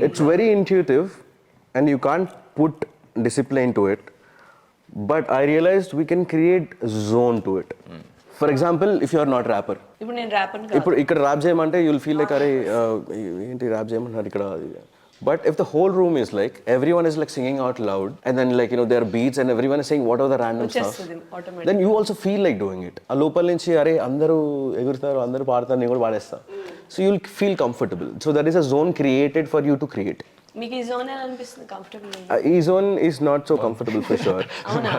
It's very intuitive and you can't put discipline to it, but I realized we can create zone to it. For example, if you are not rapper, ఇప్పుడు నేను rapper ని ఇప్పుడు ఇక్కడ rap చేయమంటే you'll feel like అరే ఏంటి rap చేయమంటారు ఇక్కడ. But if the whole room is like everyone is like singing out loud and then like there are beats and everyone is saying what are the random stuff, then you also feel like doing it. ఆ లోపల నుంచి అరే అందరూ ఎగురుతారు అందరూ పాడతారు నేను కూడా పాడేస్తా. So you'll feel comfortable. So there is a zone created for you to create. మీకు ఈ జోన్ ఎలా అనిపిస్తుంది? కంఫర్టబుల్? ఈ zone is not so comfortable for sure. అవునా?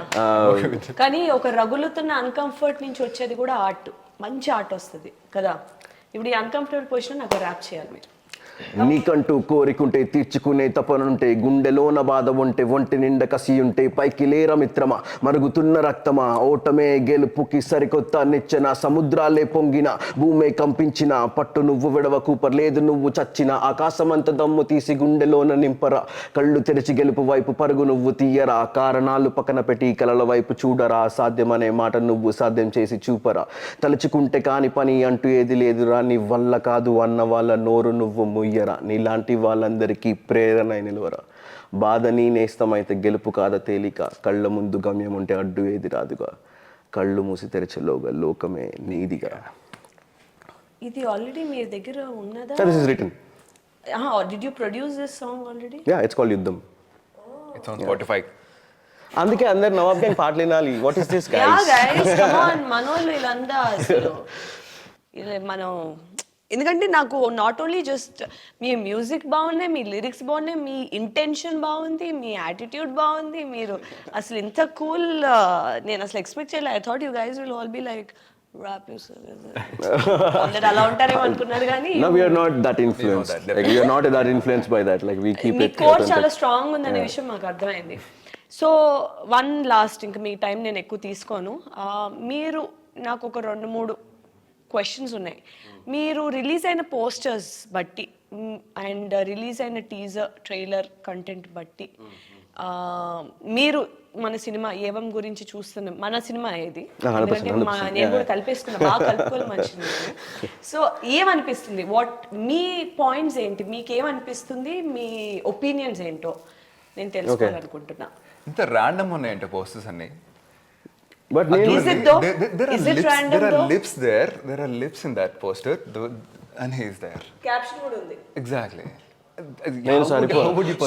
కానీ ఒక రగులుతున్న అన్కంఫర్ట్ నుంచి వచ్చేది కూడా ఆర్ట్, మంచి ఆర్ట్ వస్తుంది కదా. ఇప్పుడు ఈ అన్కంఫర్టబుల్ పొజిషన్ నాకు ర్యాప్ చేయాలి మీరు. నీకంటూ కోరికుంటే తీర్చుకునే తపనుంటే గుండెలోన బాధ ఉంటే ఒంటి నిండా కసి ఉంటే పైకి లేర మిత్రమా మరుగుతున్న రక్తమా ఓటమే గెలుపుకి సరికొత్త నిచ్చెన సముద్రాలే పొంగిన భూమే కంపించిన పట్టు నువ్వు విడవకు పర్లేదు నువ్వు చచ్చిన ఆకాశమంత దమ్ము తీసి గుండెలోన నింపరా కళ్ళు తెరిచి గెలుపు వైపు పరుగు నువ్వు తీయరా కారణాలు పక్కన పెట్టి కలల వైపు చూడరా సాధ్యమనే మాట నువ్వు సాధ్యం చేసి చూపరా తలుచుకుంటే కాని పని అంటూ ఏది లేదురా నీ వల్ల కాదు అన్న వాళ్ళ నోరు నువ్వు ముయ్యరా నీలాంటి వాళ్ళందరికీ ప్రేరణ నిలువరా బాధ నీ నేస్తమైతే గెలుపు కాద తేలిక కళ్ళ ముందు గమ్యం ఉంటే అడ్డు ఏది రాదుగా కళ్ళు మూసి తెరచలోగా లోకమే నీదిగా. ఇది ఆల్రెడీ మీ దగ్గర ఉన్నదా? This is written. Did you produce this song already? Yeah, it's called Yuddham. It's on Spotify. అందుకే అందరు నవాబ్ gang పాటలు వినాలి. What is this guys? Yeah guys, come on. మనోళ్ళు ఇలాందా అసలు మనం ఎందుకంటే నాకు not only just me music బాగున్నాయి, మీ లిరిక్స్ బాగున్నాయి, మీ ఇంటెన్షన్ బాగుంది, మీ యాటిట్యూడ్ బాగుంది. మీరు అసలు ఇంత కూల్ నేను అసలు ఎక్స్పెక్ట్ చేయలేదు. I thought you guys will all be like rap అందరు అలా ఉంటారేమో అనుకున్నారు కానీ no we are not that influenced like we are not that influenced by that like we keep me it core చాలా స్ట్రాంగ్ ఉందనే విషయం మాకు అర్థమైంది. సో వన్ లాస్ట్ ఇంకా మీ టైం నేను ఎక్కువ తీసుకోను. మీరు నాకు ఒక 2-3 క్వశ్చన్స్ ఉన్నాయి. మీరు రిలీజ్ అయిన పోస్టర్స్ బట్టి అండ్ రిలీజ్ అయిన టీజర్ ట్రైలర్ కంటెంట్ బట్టి మీరు మన సినిమా ఏవం గురించి చూస్తున్నాం. మన సినిమా ఏది ఎందుకంటే నేను కూడా కలిపేసుకున్నా బాగా కలుపుకోవాలి మంచిది. సో ఏమనిపిస్తుంది, వాట్ మీ పాయింట్స్ ఏంటి, మీకేమనిపిస్తుంది, మీ ఒపీనియన్స్ ఏంటో నేను తెలుసుకోవాలనుకుంటున్నా. ఇంత ర్యాండమ్ ఉన్నాయంటే పోస్టర్స్ అన్ని. But is it though? Is it random? There are lips there. There are lips in that poster, and he is there. Caption kuda undi. Exactly.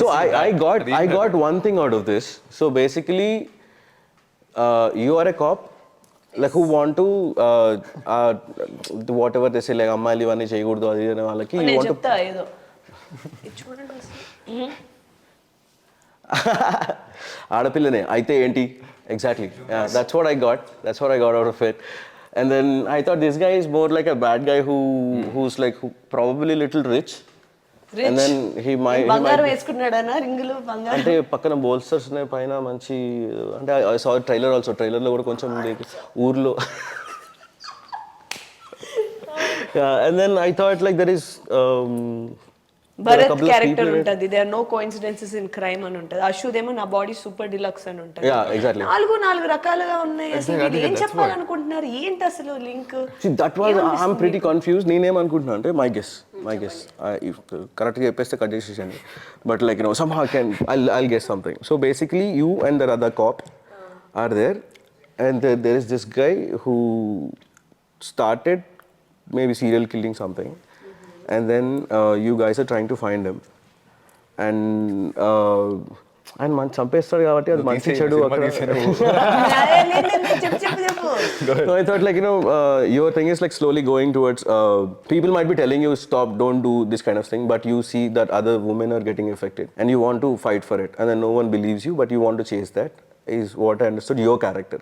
So I got one thing out of this. So basically, you are a cop like who want to whatever they say, like అమ్మాయిలు ఇవన్నీ చేయకూడదు అది అనే వాళ్ళకి you నేను want to చెప్తా ఏదో ఇది చూడండి అసలు. ఆడపిల్లనే అయితే ఏంటి exactly that's what I got out of it. And then I thought this guy is more like a bad guy who's like probably little rich. And then he might బంగారం వేసుకున్నాడనా రింగులు బంగారం అంటే పక్కన బోల్స్టర్స్ ఉన్నాయి పైన మంచి అంటే ఐ సా ట్రైలర్ ఆల్సో ట్రైలర్లో కూడా కొంచెం ఊర్లో and then I thought like there is Bharat character ఉంటుంది, they are no coincidences in crime అని ఉంటుంది. అశుదేమో నా బాడీ సూపర్ డిలక్స్ అని ఉంటుంది. నాలుగు రకాలుగా ఉన్నాయి. అసలు మీరు ఏం చెప్పాలనుకుంటున్నారు, ఏంటి అసలు link? That was I'm pretty confuse. నేనేమనుకుంటున్నా అంటే మై గెస్ కరెక్ట్గా చెప్పేస్తే కట్ చేసేసండి, but like somehow I'll guess something. So basically you and the other cop are there, and there is this guy who started maybe serial killing something. And then you guys are trying to find him, and man చంపేస్తాడు కాబట్టి అది మంచి చెడు అక్కడ. So I thought like your thing is like slowly going towards people might be telling you stop, don't do this kind of thing, but you see that other women are getting affected and you want to fight for it, and then no one believes you but you want to chase that, is what I understood your character.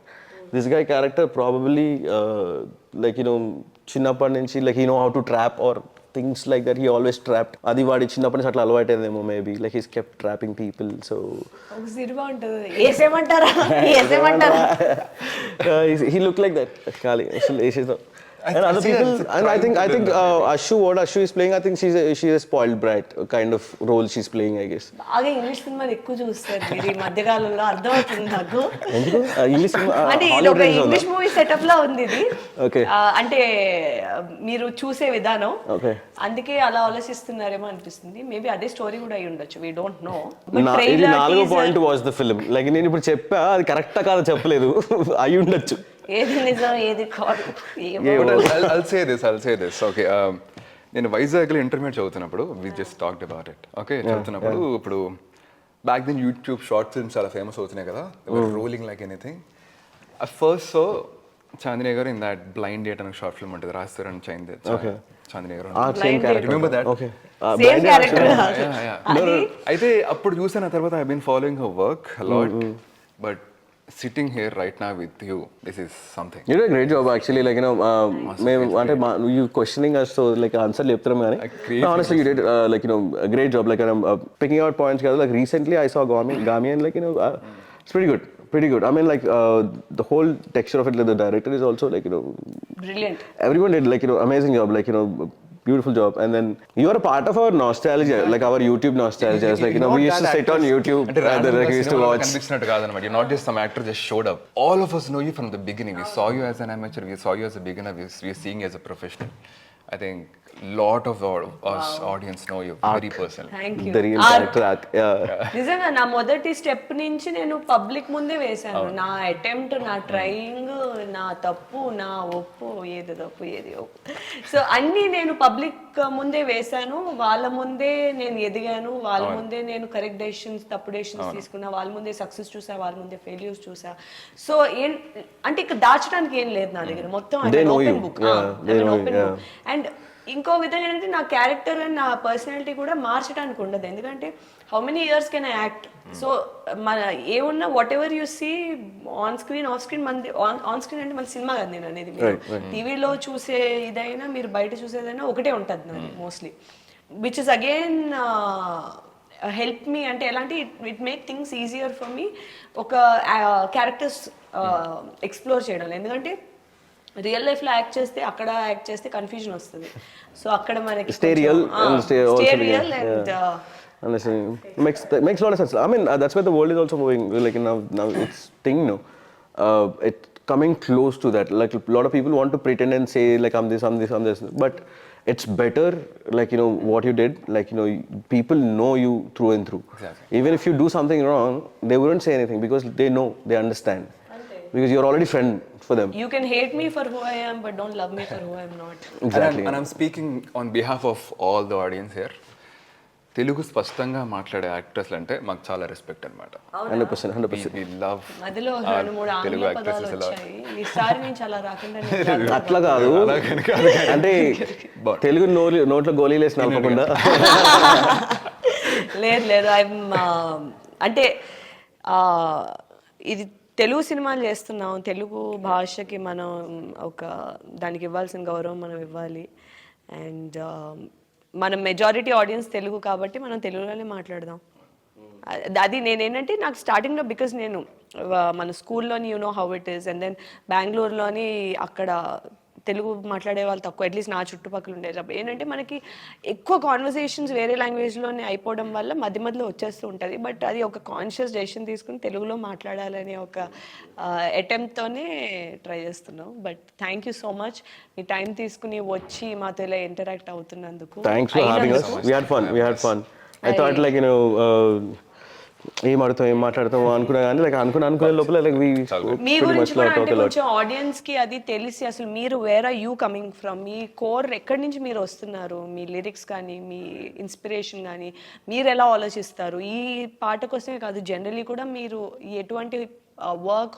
This guy character probably like చిన్నప్పటి నుంచి like he know how to trap or things like that. He always trapped. అది వాడి చిన్నప్పటి నుంచి అట్లా అలవాటైందేమో maybe, like he's kept trapping people. So సినిమా ఉంటుంది ఏసేమంటారా he looked like that ఖాళీ అసలు వేసేద్దాం. And other people, and I think what Ashu is playing, I think she's a spoiled brat kind of role she's playing, I guess. బాగా ఇంగ్లీష్ సినిమాలు ఎక్కువ చూస్తారు మీరు ఈ మధ్య కాలంలో, అర్థమవుతుంది నాకు. ఇంగ్లీష్ అంటే ఇది ఒక ఇంగ్లీష్ మూవీ సెటప్ లా ఉంది ఇది. ఓకే, అంటే మీరు చూసే విధానం అందుకే అలా ఆలోచిస్తున్నారేమో అనిపిస్తుంది. మేబీ అదే స్టోరీ కూడా అయి ఉండొచ్చు, వి డోంట్ నో. ఇది 4వ point watch the film. Like నేను ఇప్పుడు చెప్పా అది కరెక్టా కాదో చెప్పలేదు, అయి ఉండొచ్చు. ఏది నిజం ఏది కాదు. I'll say this. Okay, నేను వైజాగ్లో ఇంటర్మీడియట్ చదువుతున్నప్పుడు we just talked about it. Okay, చదువుతున్నప్పుడు ఇప్పుడు back then YouTube short films చాలా ఫేమస్ అవుతున్నాయి కదా, rolling like anything. First so Chandini garu in that blind date అనే షార్ట్ ఫిల్మ్ ఉంటుంది, రాస్తారని చాందిని గారు. Remember that? అయితే అప్పుడు చూసిన తర్వాత I been following her work a lot, but sitting here right now with you, this is something. You did a great job actually, like you questioning us, so like answer చెప్తాం కానీ honestly you did like a great job, like picking out points together. Like recently I saw Gami and like it's pretty good. I mean like the whole texture of it, like the director is also like brilliant. Everyone did like amazing job, like beautiful job. And then you are a part of our nostalgia, like our YouTube nostalgia. It's like we used to sit on YouTube and then we used to watch. You're not just some actor just showed up. All of us know you from the beginning. We saw you as an amateur, we saw you as a beginner, we are seeing you as a professional. I think lot of us audience know you very personally. Thank you. The real character arc. నిజంగా నా మొదటి స్టెప్ నుంచి నేను పబ్లిక్ ముందే వేశాను. నా అటెంప్ట్, నా ట్రయింగ్, నా తప్పు, నా ఒప్పు, ఏది తప్పు ఏది ఒప్పు, సో అన్నీ నేను పబ్లిక్ ముందే వేశాను. వాళ్ళ ముందే నేను ఎదిగాను, వాళ్ళ ముందే నేను కరెక్ట్ డెసిషన్స్, తప్పు డెసిషన్స్ తీసుకున్నా, వాళ్ళ ముందే సక్సెస్ చూసా, వాళ్ళ ముందే ఫెయిల్యూర్స్ చూసా. సో అంటే ఇక్కడ దాచడానికి ఏం లేదు నా దగ్గర, మొత్తం ఓపెన్ బుక్. అండ్ ఇంకో విధంగా ఏంటంటే నా క్యారెక్టర్ అండ్ నా పర్సనాలిటీ కూడా మార్చడానికి ఉండదు, ఎందుకంటే how many years can I act. So మన ఏమున్నా whatever you see on screen, off screen, మన ఆన్ స్క్రీన్ అంటే మన సినిమా కదా నేను అనేది, మీరు టీవీలో చూసే ఇదైనా మీరు బయట చూసేదైనా ఒకటే ఉంటుంది నాది mostly, which is again help me. అంటే ఎలాంటి it make things easier for me ఒక క్యారెక్టర్స్ ఎక్స్ప్లోర్ చేయడం. ఎందుకంటే రియల్ లైఫ్ లో యాక్ట్ చేస్తే, అక్కడ యాక్ట్ చేస్తే కన్ఫ్యూజన్ వస్తుంది. సో అక్కడ మనకి stay real and honestly makes a lot of sense. I mean that's where the world is also moving, like now it's thing it coming close to that. Like a lot of people want to pretend and say like I'm this, but it's better like what you did, like people know you through and through. Exactly. Even if you do something wrong, they wouldn't say anything because they know, they understand, because you're already friend for them. You can hate me for who I am, but don't love me for who I am not. Exactly. And I'm speaking on behalf of all the audience here. Telugu స్పష్టంగా మాట్లాడే యాక్టర్స్ అంటే మాకు చాలా రెస్పెక్ట్ అనమాట. 100%. వి లవ్ మధ్యలో 2-3 తెలుగు ఆంగ్ల పదాలు యాక్ట్రెసెస్ వచ్చాయి ఈసారి నుంచి అలా రాకుండా అట్లా కాదు, అంటే తెలుగు నోట్లో గోళీలు వేసి నలపకుండా. లేదు అంటే ఇది తెలుగు సినిమాలు చేస్తున్నాం, తెలుగు భాషకి మనం ఒక దానికి ఇవ్వాల్సిన గౌరవం మనం ఇవ్వాలి. అండ్ మన మెజారిటీ ఆడియన్స్ తెలుగు కాబట్టి మనం తెలుగులోనే మాట్లాడదాం. అది నేనేంటంటే నాకు స్టార్టింగ్లో బికాజ్ నేను మన స్కూల్లోని you know how it is, and then బెంగళూరులోని అక్కడ తెలుగు మాట్లాడే వాళ్ళు తక్కువ, అట్లీస్ట్ నా చుట్టుపక్కల ఉండేటప్పుడు ఏంటంటే మనకి ఎక్కువ కాన్వర్సేషన్స్ వేరే లాంగ్వేజ్లోనే అయిపోవడం వల్ల మధ్య మధ్యలో వచ్చేస్తూ ఉంటుంది. బట్ అది ఒక కాన్షియస్ డెసిషన్ తీసుకుని తెలుగులో మాట్లాడాలనే ఒక అటెంప్ట్తోనే ట్రై చేస్తున్నాం. But thank you so much me time తీసుకుని వచ్చి మాతో ఇలా interact అవుతున్నందుకు. Thanks for having us. We had fun. I thought like ఏం మాట్లాడతాం అనుకున్నా కానీ లైక్ అనుకునే లోపల లైక్ మీ గురించి కూడా అంటే కొంచెం ఆడియన్స్ కి అది తెలిసి అసలు మీరు where are you coming from, మీ కోర్ ఎక్కడి నుంచి మీరు వస్తున్నారు, మీ లిరిక్స్ కానీ మీ ఇన్స్పిరేషన్ కానీ మీరు ఎలా ఆలోచిస్తారు, ఈ పాట కోసమే కాదు జనరలీ కూడా మీరు ఎటువంటి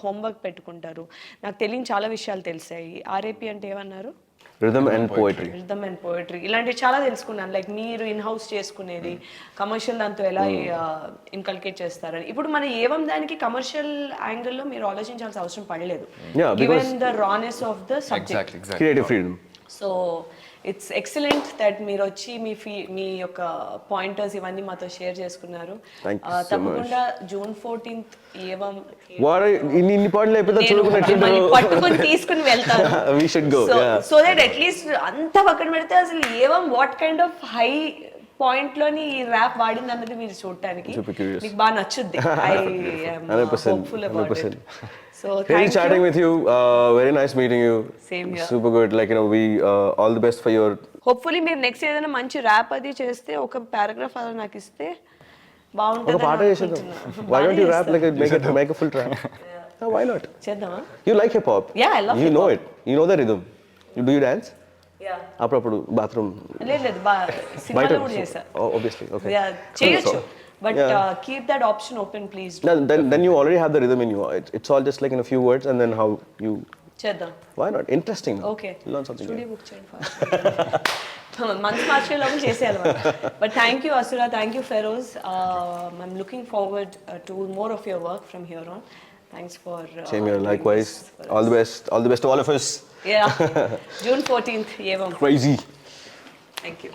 హోంవర్క్ పెట్టుకుంటారు. నాకు తెలియని చాలా విషయాలు తెలిసాయి. ఆర్ఏపీ అంటే ఏమన్నారు? Rhythm and poetry. ఇలాంటివి చాలా తెలుసుకున్నాను. లైక్ మీరు ఇన్ హౌస్ చేసుకునేది కమర్షియల్ దాంతో ఎలా ఇన్కల్కేట్ చేస్తారని. ఇప్పుడు మన ఏవం దానికి కమర్షియల్ యాంగిల్లో మీరు ఆలోచించాల్సిన అవసరం పడలేదు, given the రానెస్ of the subject, creative freedom. So it's excellent that మీరు వచ్చి మీ యొక్క పాయింటర్స్ ఇవన్నీ మాతో షేర్ చేసుకున్నారు. తప్పకుండా June 14th ఏవం ఇన్ని పాయింట్లు అయిపోతే పట్టుకొని తీసుకుని వెళ్తారు. We should go. So that at least అంతా పక్కన పెడితే అసలు Evam what kind of high point లోని ఈ ర్యాప్ వాడింది అన్నది మీరు చూడటానికి మీకు బాగా నచ్చుద్ది. I am hopeful about it. So Really chatting with you. Very nice meeting you. Same here. Super good. Like we all the best for your. Hopefully మీరు నెక్స్ట్ ఏదైనా మంచి ర్యాప్ అది చేస్తే ఒక పారాగ్రాఫ్ అలా నాకు ఇస్తే బాగుంటుంది. ఒక పాట చేసేద్దాం. Why don't you rap like make a full track? Yeah, why not? చేద్దామా? You like hip hop? Yeah, I love you hip-hop. know it. You know the rhythm. Do you dance? Yeah. అప్పుడు బాత్రూమ్ లేదు సినిమాలో కూడా చేశా. Obviously. Okay. Yeah, చేయొచ్చు. But keep that option open, please. No, then you already have the rhythm in you. It's all just like in a few words and then how you. చేద్దాం. Why not? Interesting. Okay. Learn something. Studio book చేయండి ఫస్ట్. మనసు మార్చే లోపల చేసేయాలి. But thank you Asura, thank you Feroz. I'm looking forward to more of your work from here on. Thanks for same here. Likewise. All the best to all of us. Yeah. June 14th Yevam. Crazy. Thank you.